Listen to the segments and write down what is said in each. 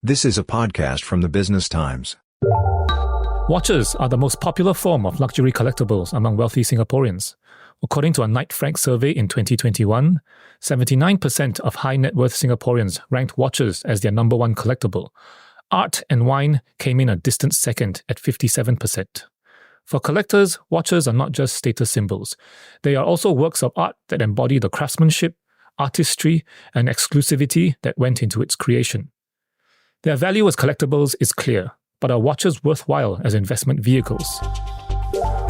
This is a podcast from the Business Times. Watches are the most popular form of luxury collectibles among wealthy Singaporeans. According to a Knight Frank survey in 2021, 79% of high net worth Singaporeans ranked watches as their number one collectible. Art and wine came in a distant second at 57%. For collectors, watches are not just status symbols. They are also works of art that embody the craftsmanship, artistry, and exclusivity that went into its creation. Their value as collectibles is clear, but are watches worthwhile as investment vehicles?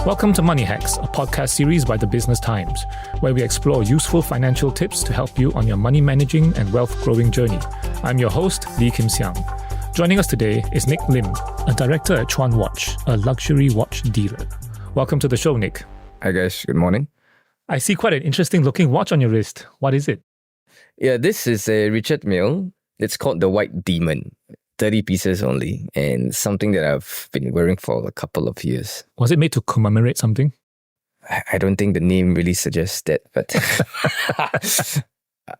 Welcome to Money Hacks, a podcast series by the Business Times, where we explore useful financial tips to help you on your money managing and wealth growing journey. I'm your host, Lee Kim Siang. Joining us today is Nick Lim, a director at Chuan Watch, a luxury watch dealer. Welcome to the show, Nick. Hi guys, good morning. I see quite an interesting looking watch on your wrist. What is it? Yeah, this is a Richard Mille. It's called the White Demon. 30 pieces only, and something that I've been wearing for a couple of years. Was it made to commemorate something? I don't think the name really suggests that, but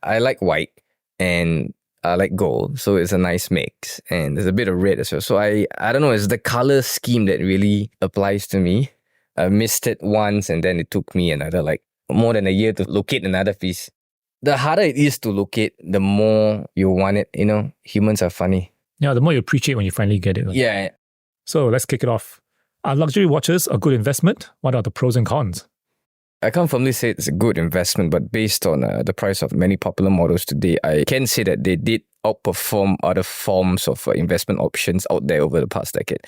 I like white and I like gold, so it's a nice mix. And there's a bit of red as well. So I don't know, it's the color scheme that really applies to me. I missed it once and then it took me another more than a year to locate another piece. The harder it is to locate, the more you want it. You know, humans are funny. Yeah, the more you appreciate when you finally get it. Right? Yeah. So let's kick it off. Are luxury watches a good investment? What are the pros and cons? I can't firmly say it's a good investment, but based on the price of many popular models today, I can say that they did outperform other forms of investment options out there over the past decade.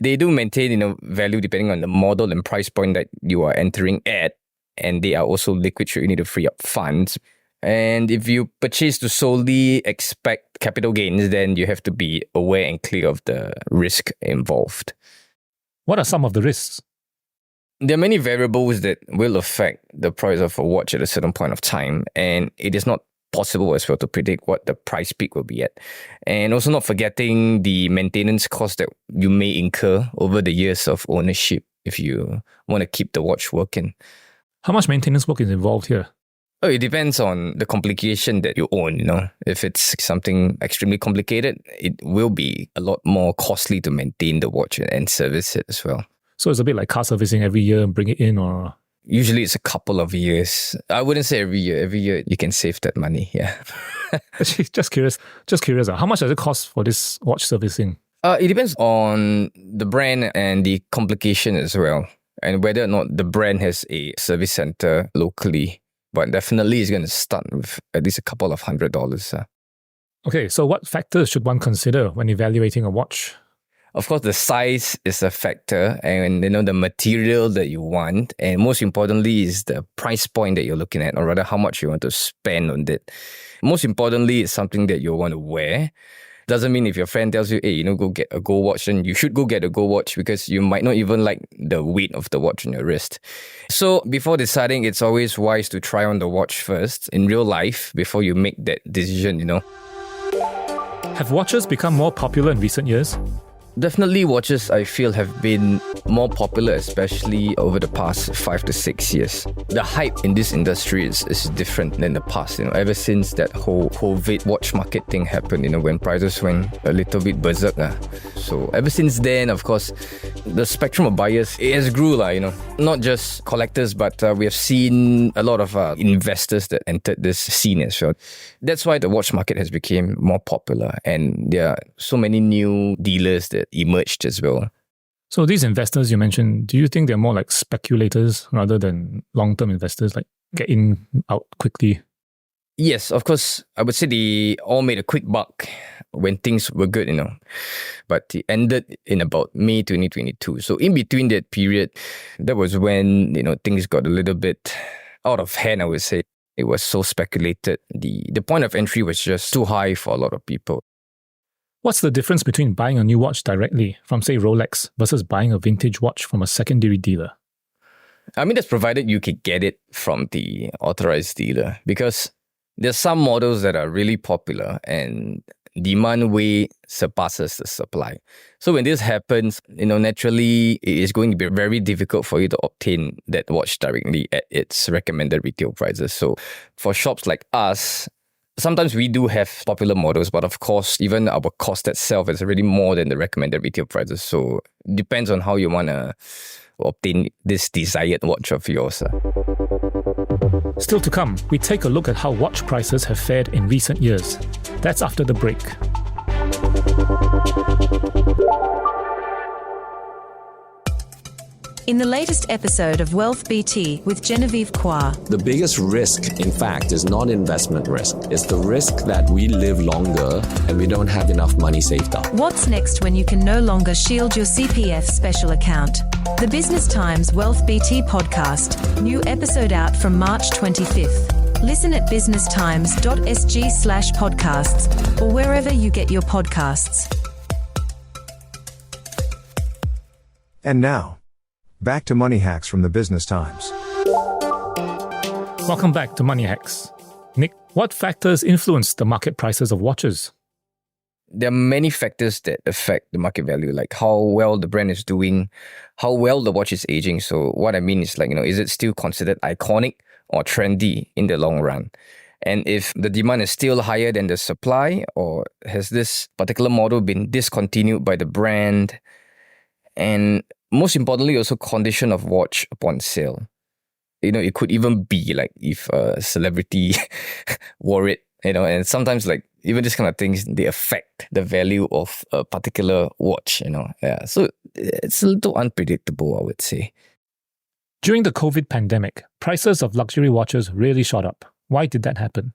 They do maintain, value depending on the model and price point that you are entering at, and they are also liquid should you need to free up funds. And if you purchase to solely expect capital gains, then you have to be aware and clear of the risk involved. What are some of the risks? There are many variables that will affect the price of a watch at a certain point of time, and it is not possible as well to predict what the price peak will be at. And also not forgetting the maintenance cost that you may incur over the years of ownership if you want to keep the watch working. How much maintenance work is involved here? Oh, it depends on the complication that you own, If it's something extremely complicated, it will be a lot more costly to maintain the watch and service it as well. So it's a bit like car servicing every year and bring it in, or? Usually it's a couple of years. I wouldn't say every year. Every year you can save that money, yeah. Actually, just curious. How much does it cost for this watch servicing? It depends on the brand and the complication as well, and whether or not the brand has a service center locally. But definitely it's going to start with at least a couple of $100. Okay, so what factors should one consider when evaluating a watch? Of course, the size is a factor, and the material that you want, and most importantly is the price point that you're looking at, or rather how much you want to spend on it. Most importantly, it's something that you want to wear. Doesn't mean if your friend tells you, hey, go get a gold watch, then you should go get a gold watch because you might not even like the weight of the watch on your wrist. So before deciding, it's always wise to try on the watch first in real life before you make that decision, Have watches become more popular in recent years? Definitely watches, I feel, have been more popular, especially over the past 5 to 6 years. The hype in this industry is different than the past, ever since that whole COVID watch market thing happened, when prices went a little bit berserk. So ever since then, of course, the spectrum of buyers, it has grew, not just collectors, but we have seen a lot of investors that entered this scene as well. That's why the watch market has become more popular, and there are so many new dealers that emerged as well. So these investors you mentioned, do you think they're more like speculators rather than long-term investors, like get in, out quickly? Yes, of course. I would say they all made a quick buck when things were good, But it ended in about May 2022. So in between that period, that was when, things got a little bit out of hand, I would say. It was so speculated. The point of entry was just too high for a lot of people. What's the difference between buying a new watch directly from, say, Rolex versus buying a vintage watch from a secondary dealer? I mean, that's provided you can get it from the authorized dealer, because there's some models that are really popular and demand way surpasses the supply. So when this happens, naturally, it is going to be very difficult for you to obtain that watch directly at its recommended retail prices. So for shops like us, Sometimes we do have popular models, but of course, even our cost itself is already more than the recommended retail prices. So it depends on how you want to obtain this desired watch of yours. Still to come, we take a look at how watch prices have fared in recent years. That's after the break. In the latest episode of Wealth BT with Genevieve Kwa. The biggest risk, in fact, is not investment risk. It's the risk that we live longer and we don't have enough money saved up. What's next when you can no longer shield your CPF special account? The Business Times Wealth BT podcast. New episode out from March 25th. Listen at businesstimes.sg/podcasts or wherever you get your podcasts. And now, back to Money Hacks from the Business Times. Welcome back to Money Hacks. Nick, what factors influence the market prices of watches? There are many factors that affect the market value, like how well the brand is doing, how well the watch is aging. So what I mean is is it still considered iconic or trendy in the long run? And if the demand is still higher than the supply, or has this particular model been discontinued by the brand? And most importantly, also condition of watch upon sale. It could even be like if a celebrity wore it, and sometimes even these kind of things, they affect the value of a particular watch, Yeah. So it's a little unpredictable, I would say. During the COVID pandemic, prices of luxury watches really shot up. Why did that happen?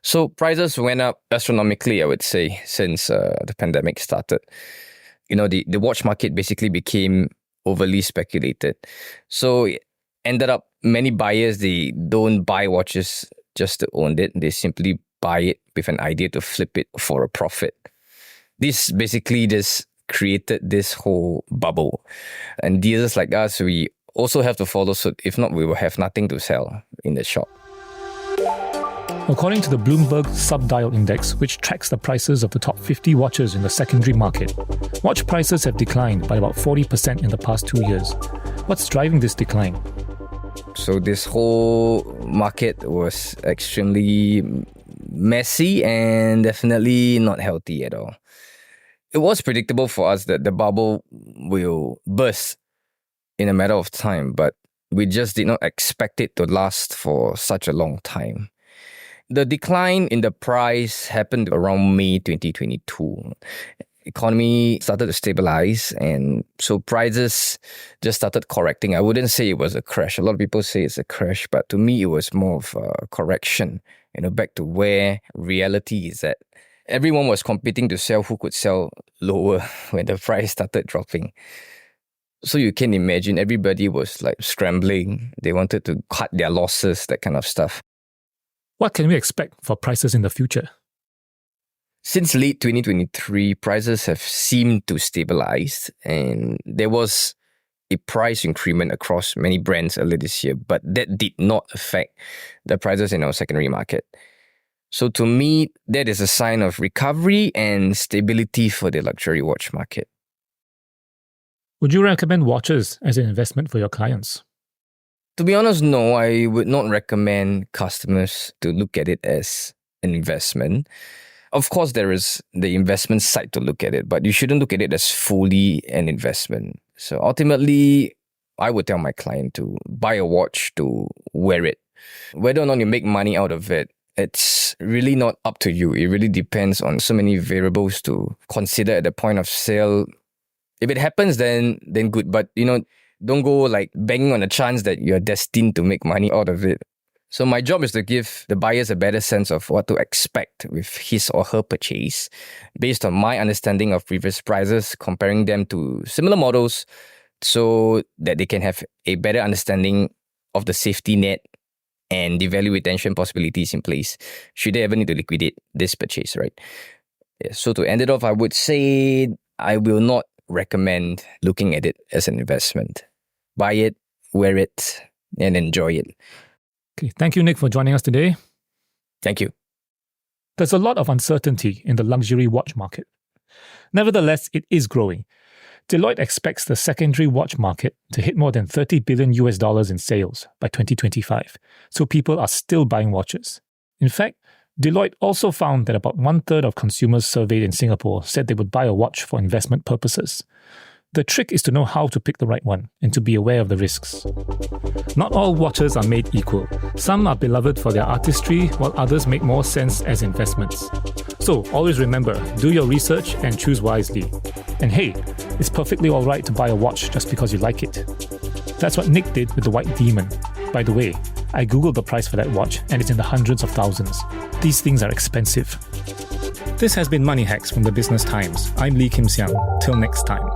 So prices went up astronomically, I would say, since the pandemic started. The watch market basically became overly speculated. So it ended up many buyers, they don't buy watches just to own it. They simply buy it with an idea to flip it for a profit. This basically just created this whole bubble. And dealers like us, we also have to follow suit. If not, we will have nothing to sell in the shop. According to the Bloomberg Subdial Index, which tracks the prices of the top 50 watches in the secondary market, watch prices have declined by about 40% in the past 2 years. What's driving this decline? So this whole market was extremely messy and definitely not healthy at all. It was predictable for us that the bubble will burst in a matter of time, but we just did not expect it to last for such a long time. The decline in the price happened around May 2022. Economy started to stabilize, and so prices just started correcting. I wouldn't say it was a crash. A lot of people say it's a crash, but to me, it was more of a correction, back to where reality is at. Everyone was competing to sell who could sell lower when the price started dropping. So you can imagine everybody was scrambling. They wanted to cut their losses, that kind of stuff. What can we expect for prices in the future? Since late 2023, prices have seemed to stabilize, and there was a price increment across many brands earlier this year, but that did not affect the prices in our secondary market. So to me, that is a sign of recovery and stability for the luxury watch market. Would you recommend watches as an investment for your clients? To be honest, no, I would not recommend customers to look at it as an investment. Of course, there is the investment side to look at it, but you shouldn't look at it as fully an investment. So ultimately, I would tell my client to buy a watch to wear it. Whether or not you make money out of it, it's really not up to you. It really depends on so many variables to consider at the point of sale. If it happens, then good. But, don't go banging on the chance that you're destined to make money out of it. So my job is to give the buyers a better sense of what to expect with his or her purchase based on my understanding of previous prices, comparing them to similar models so that they can have a better understanding of the safety net and the value retention possibilities in place should they ever need to liquidate this purchase, right? Yeah, so to end it off, I would say I will not recommend looking at it as an investment. Buy it, wear it, and enjoy it. Okay, thank you, Nick, for joining us today. Thank you. There's a lot of uncertainty in the luxury watch market. Nevertheless, it is growing. Deloitte expects the secondary watch market to hit more than $30 billion in sales by 2025, so people are still buying watches. In fact, Deloitte also found that about 1/3 of consumers surveyed in Singapore said they would buy a watch for investment purposes. The trick is to know how to pick the right one and to be aware of the risks. Not all watches are made equal. Some are beloved for their artistry, while others make more sense as investments. So always remember, do your research and choose wisely. And hey, it's perfectly alright to buy a watch just because you like it. That's what Nick did with the White Demon. By the way, I googled the price for that watch and it's in the hundreds of thousands. These things are expensive. This has been Money Hacks from the Business Times. I'm Lee Kim Siang. Till next time.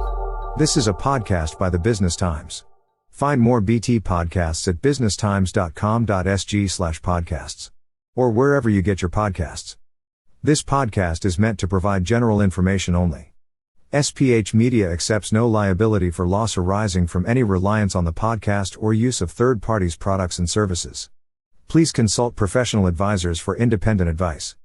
This is a podcast by the Business Times. Find more BT podcasts at businesstimes.com.sg/podcasts. Or wherever you get your podcasts. This podcast is meant to provide general information only. SPH Media accepts no liability for loss arising from any reliance on the podcast or use of third parties' products and services. Please consult professional advisors for independent advice.